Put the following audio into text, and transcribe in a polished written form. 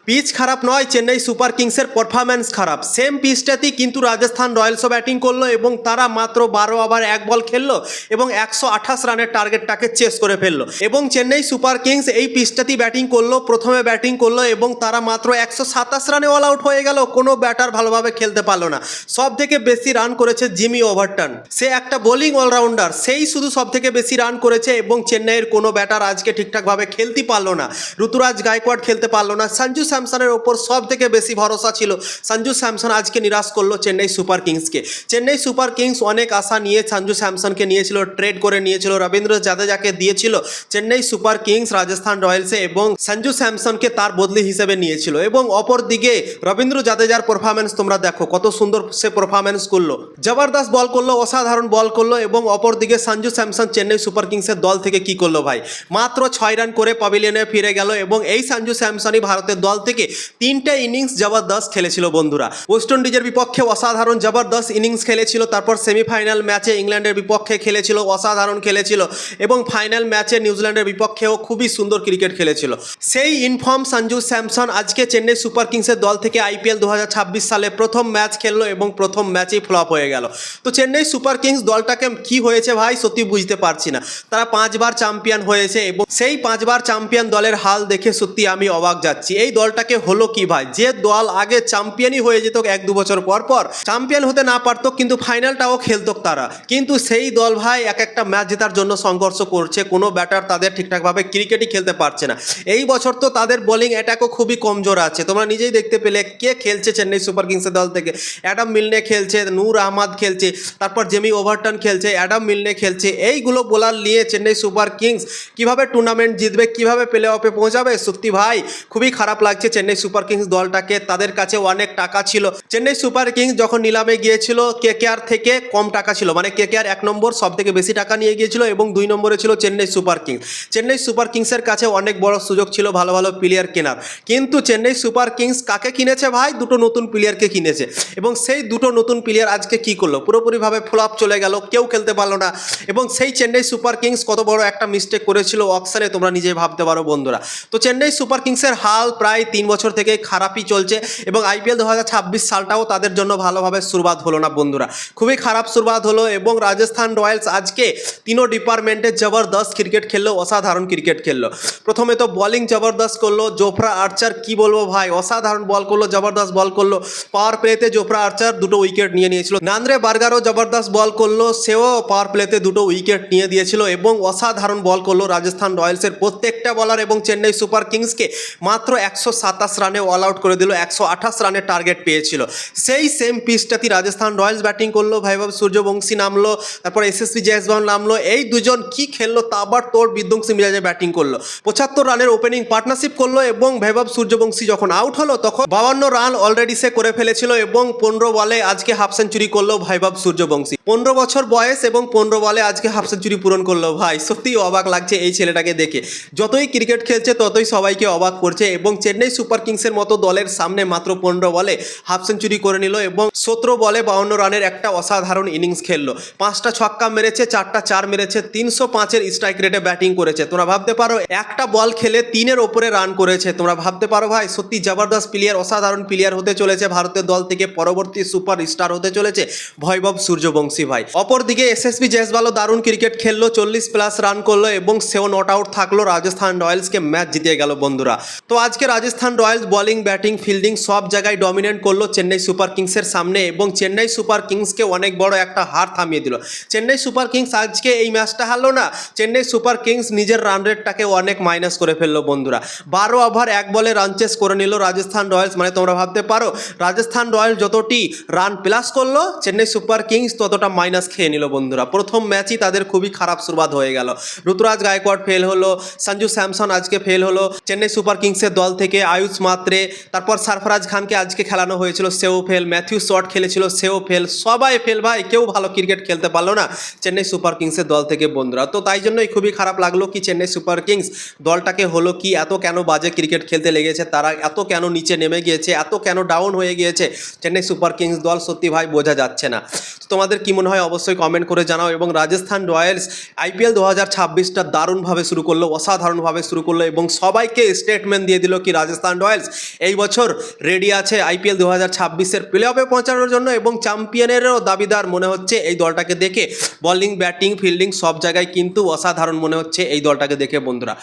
Pitch খারাপ নয়, Chennai super কিংসের পারফরম্যান্স খারাপ। সেম পিচটাতেই কিন্তু রাজস্থান রয়্যালসও ব্যাটিং করলো এবং তারা মাত্র 12 ওভার 1 বল খেললো এবং 128 রানের টার্গেটটাকে চেস করে ফেললো। এবং চেন্নাই সুপার কিংস এই পিচটাতেই ব্যাটিং করলো, প্রথমে ব্যাটিং করলো এবং তারা মাত্র 127 রানে অল আউট হয়ে গেল। কোনো ব্যাটার ভালোভাবে খেলতে পারলো না। সব থেকে বেশি রান করেছে জিমি ওভারটন, সে একটা বোলিং অলরাউন্ডার, সেই শুধু সব থেকে বেশি রান করেছে এবং চেন্নাইয়ের কোনো ব্যাটার আজকে ঠিকঠাকভাবে খেলতে পারলো না। ঋতুরাজ গায়কোয়াড় খেলতে পারলো না। সঞ্জু স্যামসনের ওপর সব থেকে বেশি ভরসা ছিল। সঞ্জু স্যামসন আজকে নিরাশ করলো চেন্নাই সুপার কিংসকে। চেন্নাই সুপার কিংস অনেক আশা নিয়ে সঞ্জু স্যামসনকে নিয়েছিল, ট্রেড করে নিয়েছিল, রবীন্দ্র জাদেজাকে দিয়েছিল। চেন্নাই সুপার কিংস রাজস্থান রয়্যালসে এবং সঞ্জু স্যামসনকে তার বদলি হিসেবে নিয়েছিল। এবং অপর দিকে রবীন্দ্র জাদেজার পারফরম্যান্স তোমরা দেখো, কত সুন্দর সে পারফরম্যান্স করলো, জবরদস্ত বল করলো, অসাধারণ বল করলো। এবং অপর দিকে সঞ্জু স্যামসন চেন্নাই সুপার কিংসের দল থেকে কি করলো ভাই, মাত্র 6 রান করে প্যাভিলিয়নে ফিরে গেল। এবং এই সঞ্জু স্যামসনই ভারতের দল থেকে 3টে ইনিংস জবরদস্ত খেলেছিল বন্ধুরা। ওয়েস্ট ইন্ডিজের বিপক্ষে অসাধারণ জবরদস্ত ইনিংস খেলেছিল, তারপর সেমিফাইনাল ম্যাচে ইংল্যান্ডের বিপক্ষে খেলেছিল, অসাধারণ খেলেছিল এবং ফাইনাল ম্যাচে নিউজিল্যান্ডের বিপক্ষেও খুবই সুন্দর ক্রিকেট খেলেছিল। সেই ইনফর্ম সঞ্জু স্যামসন আজকে চেন্নাই সুপার কিংসের দল থেকে আইপিএল 2026 সালে প্রথম ম্যাচ খেললো এবং প্রথম ম্যাচেই ফ্লপ হয়ে গেল। তো চেন্নাই সুপার কিংস দলটাকে কি হয়েছে ভাই সত্যি বুঝতে পারছি না। তারা 5বার চ্যাম্পিয়ন হয়েছে এবং সেই 5বার চ্যাম্পিয়ন দলের হাল দেখে সত্যি আমি অবাক যাচ্ছি। এই দলটাকে হলো কি ভাই, যে দল আগে চ্যাম্পিয়নই হয়ে যেত 1-2 বছর পর পর, চ্যাম্পিয়ন হতে না পারতো কিন্তু ফাইনালটাও খেলতো তারা, কিন্তু সেই দল ভাই এক একটা ম্যাচ জেতার জন্য সংঘর্ষ করছে। কোনো ব্যাটার তাদের ঠিকঠাকভাবে ক্রিকেটই খেলতে পারছে না। এই বছর তো তাদের বোলিং অ্যাটাকও খুবই কমজোর আছে, তোমরা নিজেই দেখতে পেলে কে খেলছে চেন্নাই সুপার কিংসের দল থেকে। অ্যাডাম মিলনে খেলছে, নূর আহমদ খেলছে, তারপর জেমি ওভারটন খেলছে, অ্যাডাম মিলনে খেলছে। এইগুলো বোলার নিয়ে চেন্নাই সুপার কিংস কিভাবে টুর্নামেন্ট জিতবে, কিভাবে প্লে অফে পৌঁছাবে, সত্যি ভাই খুবই খারাপ লাগছে চেন্নাই সুপার কিংস দলটাকে। তাদের কাছে অনেক টাকা ছিল। চেন্নাই সুপার কিংস যখন নিলামে গিয়েছিল কেকেআর থেকে কম টাকা ছিল, মানে কেকেআর 1 নম্বর সব থেকে বেশি টাকা নিয়ে গিয়েছিল এবং 2 নম্বরে ছিল Chennai super kings. Chennai super কিংসের কাছে অনেক বড় সুযোগ ছিল ভালো ভালো প্লেয়ার কেনার, কিন্তু চেন্নাই সুপার কিংস কাকে কিনেছে ভাই, দুটো নতুন প্লেয়ারকে কিনেছে এবং সেই দুটো নতুন প্লেয়ার আজকে কি করলো, পুরোপুরিভাবে ফ্লপ চলে গেল, কেউ খেলতে পারলো না। এবং সেই চেন্নাই সুপার কিংস কত বড় একটা মিস্টেক করেছিল অকশনে, তোমরা নিজেই ভাবতে পারো বন্ধুরা। তো চেন্নাই সুপার কিংসের হাল প্রায় 3 বছর থেকে খারাপই চলছে এবং আইপিএল 2026 সালটাও তাদের জন্য ভালোভাবে শুরুয়াত হলো না বন্ধুরা, খুবই খারাপ শুরুয়াত হলো। এবং রাজস্থান রয়্যালস আজকে তিনও ডিপার্টমেন্টে জবরদস্ত ক্রিকেট খেললো, অসাধারণ ক্রিকেট খেললো। প্রথমে তো বোলিং জবরদস্ত করলো, জোফরা আর্চার কি বলবো ভাই, অসাধারণ বল করলো, জবরদস্ত বল করলো। পাওয়ার প্লেতে জোফরা আর্চার 2টো উইকেট নিয়ে নিয়েছিল। নান্দ্রে বার্গারও জবরদস্ত বল করলো, সেও পাওয়ার প্লেতে 2টো উইকেট নিয়ে দিয়েছিল এবং অসাধারণ বল করলো রাজস্থান রয়্যালসের প্রত্যেকটা বলার। এবং চেন্নাই সুপার কিংসকে মাত্র 127 রানে অল আউট করে দিল, 128 রানের টার্গেট পেয়েছিল। সেই সেম পিচটাতে রাজস্থান রয়্যালস ব্যাটিং করলো, বৈভব সূর্যবংশী নামলো, তারপর এসএসবি জয়সওয়াল নামলো। এই দুজন কি খেললো, তা আবার তোর বিধ্বংসী মিরাজে ব্যাটিং করলো, 75 রানের ওপেনিং পার্টনারশিপ করলো। এবং বৈভব সূর্যবংশী যখন আউট হলো তখন 52 রান অলরেডি সে করে ফেলেছিল এবং 15 বলে আজকে হাফ সেঞ্চুরি করলো বৈভব সূর্যবংশী। 15 বছর বয়স এবং 15 বলে আজকে হাফ সেঞ্চুরি পূরণ করলো ভাই, সত্যিই অবাক লাগছে এই ছেলেটাকে দেখে। যতই ক্রিকেট খেলছে ততই সবাইকে অবাক করছে এবং চেন্নাই সুপার কিংসের মতো দলের সামনে মাত্র 15 বলে হাফ সেঞ্চুরি করে নিল এবং 17 বলে 52 রানের একটা অসাধারণ ইনিংস খেললো। 5টা ছক্কা মেরেছে, 4টা 4 মেরেছে, 305-এর স্ট্রাইক রেটে ব্যাটিং করেছে। তোমরা ভাবতে পারো একটা বল খেলে 3-এর ওপরে রান করেছে। তোমরা ভাবতে পারো ভাই সত্যি জবরদস্ত প্লেয়ার, অসাধারণ প্লেয়ার হতে চলেছে ভারতের দল থেকে, পরবর্তী সুপার স্টার হতে চলেছে বৈভব সূর্যবংশী ভাই। অপরদিকে এসএসবি জয়সওয়ালও দারুণ ক্রিকেট খেললো, 40+ রান করলো এবং সেও নট আউট থাকলো, রাজস্থান রয়্যালসকে ম্যাচ জিতে গেল বন্ধুরা। তো আজকে Rajasthan Royals bowling batting fielding সব জায়গায় ডমিনেট করলো চেন্নাই সুপার কিংসের সামনে এবং চেন্নাই সুপার কিংসকে অনেক বড় একটা হার থামিয়ে দিল। চেন্নাই সুপার কিংস আজকে এই ম্যাচটা হারলো না, চেন্নাই সুপার কিংস নিজের রান রেটটাকে অনেক মাইনাস করে ফেললো বন্ধুরা। 12 ওভার 1 বলে রান চেস করে নিল রাজস্থান রয়্যালস, মানে তোমরা ভাবতে পারো রাজস্থান রয়্যালস যতটি রান প্লাস করলো চেন্নাই সুপার কিংস ততটা মাইনাস খেয়ে নিল বন্ধুরা। প্রথম ম্যাচই তাদের খুবই খারাপ শুরুয়াত হয়ে গেল। ঋতুরাজ গায়কোয়াড় ফেল হলো, সঞ্জু স্যামসন আজকে ফেল হলো চেন্নাই সুপার কিংসের দল থেকে, আয়ুষ মাত্রে, তারপর সরফরাজ খানকে আজকে খেলানো হয়েছিল, সেও ফেল, ম্যাথিউ শট খেলেছিল, সেও ফেল, সবাই ফেল ভাই, কেউ ভালো ক্রিকেট খেলতে পারলো না চেন্নাই সুপার কিংসের দল থেকে বন্ধুরা। তো তাই জন্যই খুবই খারাপ লাগলো কি চেন্নাই সুপার কিংস দলটাকে হলো কি, এত কেন বাজে ক্রিকেট খেলতে লেগেছে তারা, এত কেন নিচে নেমে গিয়েছে, এত কেন ডাউন হয়ে গিয়েছে চেন্নাই সুপার কিংস দল, সত্যি ভাই বোঝা যাচ্ছে না। তোমাদের কি মনে হয় অবশ্যই কমেন্ট করে জানাও। এবং রাজস্থান রয়্যালস আইপিএল 2026টা দারুণভাবে শুরু করলো, অসাধারণভাবে শুরু করলো এবং সবাইকে স্টেটমেন্ট দিয়ে দিল কি রাজস্থান রয়্যালস এই বছর রেডি আছে আইপিএল 2026-এর প্লে অফে পৌঁছানোর জন্য এবং চ্যাম্পিয়নেরও দাবিদার মনে হচ্ছে এই দলটাকে দেখে। বলিং ব্যাটিং ফিল্ডিং সব জায়গায় কিন্তু অসাধারণ মনে হচ্ছে এই দলটাকে দেখে বন্ধুরা।